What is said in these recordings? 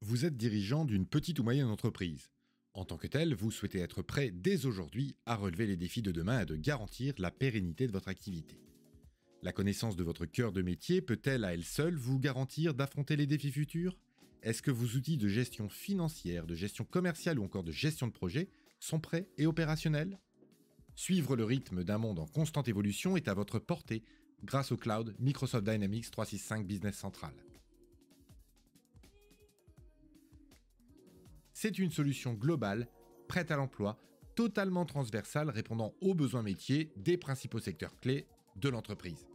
Vous êtes dirigeant d'une petite ou moyenne entreprise. En tant que tel, vous souhaitez être prêt dès aujourd'hui à relever les défis de demain et de garantir la pérennité de votre activité. La connaissance de votre cœur de métier peut-elle à elle seule vous garantir d'affronter les défis futurs? Est-ce que vos outils de gestion financière, de gestion commerciale ou encore de gestion de projet sont prêts et opérationnels? Suivre le rythme d'un monde en constante évolution est à votre portée grâce au cloud Microsoft Dynamics 365 Business Central. C'est une solution globale, prête à l'emploi, totalement transversale répondant aux besoins métiers des principaux secteurs clés de l'entreprise.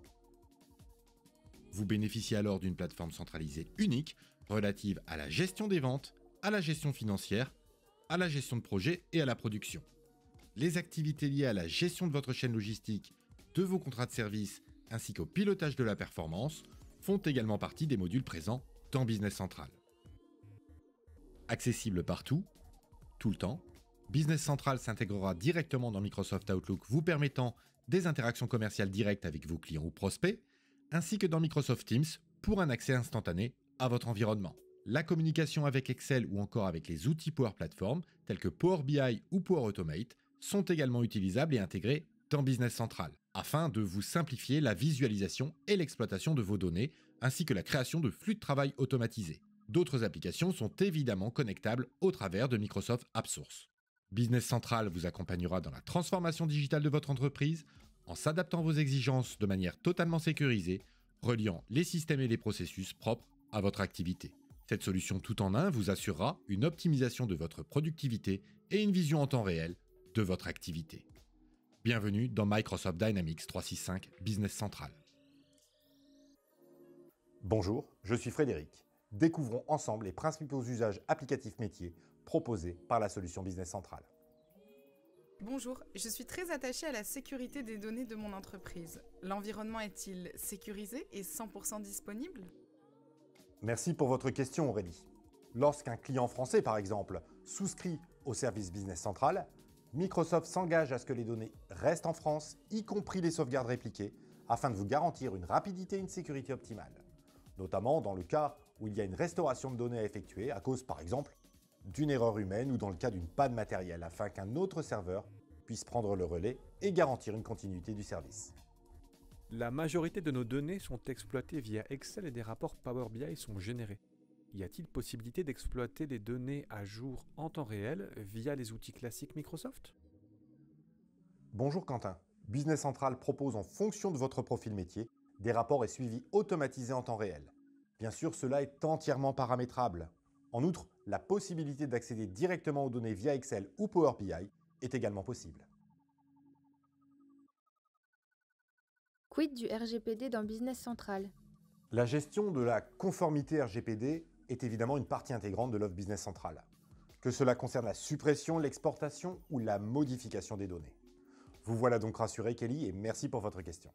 Vous bénéficiez alors d'une plateforme centralisée unique relative à la gestion des ventes, à la gestion financière, à la gestion de projet et à la production. Les activités liées à la gestion de votre chaîne logistique, de vos contrats de service ainsi qu'au pilotage de la performance font également partie des modules présents dans Business Central. Accessible partout, tout le temps, Business Central s'intégrera directement dans Microsoft Outlook, vous permettant des interactions commerciales directes avec vos clients ou prospects, ainsi que dans Microsoft Teams pour un accès instantané à votre environnement. La communication avec Excel ou encore avec les outils Power Platform tels que Power BI ou Power Automate sont également utilisables et intégrés dans Business Central, afin de vous simplifier la visualisation et l'exploitation de vos données, ainsi que la création de flux de travail automatisés. D'autres applications sont évidemment connectables au travers de Microsoft AppSource. Business Central vous accompagnera dans la transformation digitale de votre entreprise en s'adaptant à vos exigences de manière totalement sécurisée, reliant les systèmes et les processus propres à votre activité. Cette solution tout en un vous assurera une optimisation de votre productivité et une vision en temps réel de votre activité. Bienvenue dans Microsoft Dynamics 365 Business Central. Bonjour, je suis Frédéric. Découvrons ensemble les principaux usages applicatifs métiers proposés par la solution Business Central. Bonjour, je suis très attachée à la sécurité des données de mon entreprise. L'environnement est-il sécurisé et 100% disponible? Merci pour votre question Aurélie. Lorsqu'un client français, par exemple, souscrit au service Business Central, Microsoft s'engage à ce que les données restent en France, y compris les sauvegardes répliquées, afin de vous garantir une rapidité et une sécurité optimale. Notamment dans le cas où il y a une restauration de données à effectuer à cause, par exemple, d'une erreur humaine ou dans le cas d'une panne matérielle, afin qu'un autre serveur puisse prendre le relais et garantir une continuité du service. La majorité de nos données sont exploitées via Excel et des rapports Power BI sont générés. Y a-t-il possibilité d'exploiter les données à jour en temps réel via les outils classiques Microsoft? Bonjour Quentin. Business Central propose en fonction de votre profil métier des rapports et suivis automatisés en temps réel. Bien sûr, cela est entièrement paramétrable. En outre, la possibilité d'accéder directement aux données via Excel ou Power BI est également possible. Quid du RGPD dans Business Central? La gestion de la conformité RGPD est évidemment une partie intégrante de l'offre Business Central, que cela concerne la suppression, l'exportation ou la modification des données. Vous voilà donc rassuré Kelly et merci pour votre question.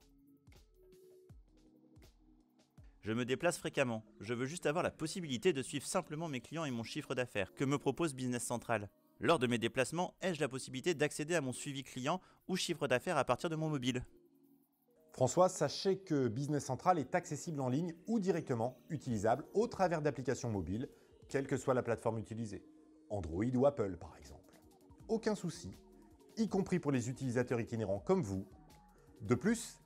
Je me déplace fréquemment. Je veux juste avoir la possibilité de suivre simplement mes clients et mon chiffre d'affaires que me propose Business Central. Lors de mes déplacements, ai-je la possibilité d'accéder à mon suivi client ou chiffre d'affaires à partir de mon mobile? François, sachez que Business Central est accessible en ligne ou directement utilisable au travers d'applications mobiles, quelle que soit la plateforme utilisée, Android ou Apple par exemple. Aucun souci, y compris pour les utilisateurs itinérants comme vous. De plus,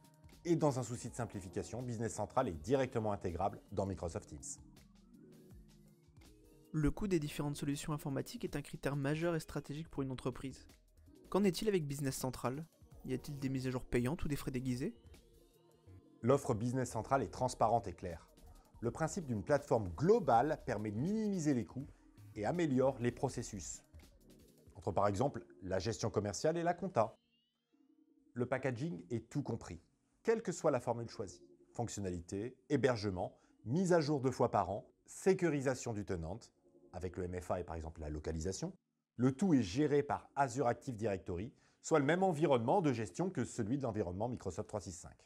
et dans un souci de simplification, Business Central est directement intégrable dans Microsoft Teams. Le coût des différentes solutions informatiques est un critère majeur et stratégique pour une entreprise. Qu'en est-il avec Business Central? Y a-t-il des mises à jour payantes ou des frais déguisés? L'offre Business Central est transparente et claire. Le principe d'une plateforme globale permet de minimiser les coûts et améliore les processus. Entre par exemple la gestion commerciale et la compta. Le packaging est tout compris, quelle que soit la formule choisie. Fonctionnalité, hébergement, mise à jour 2 fois par an, sécurisation du tenant, avec le MFA et par exemple la localisation. Le tout est géré par Azure Active Directory, soit le même environnement de gestion que celui de l'environnement Microsoft 365.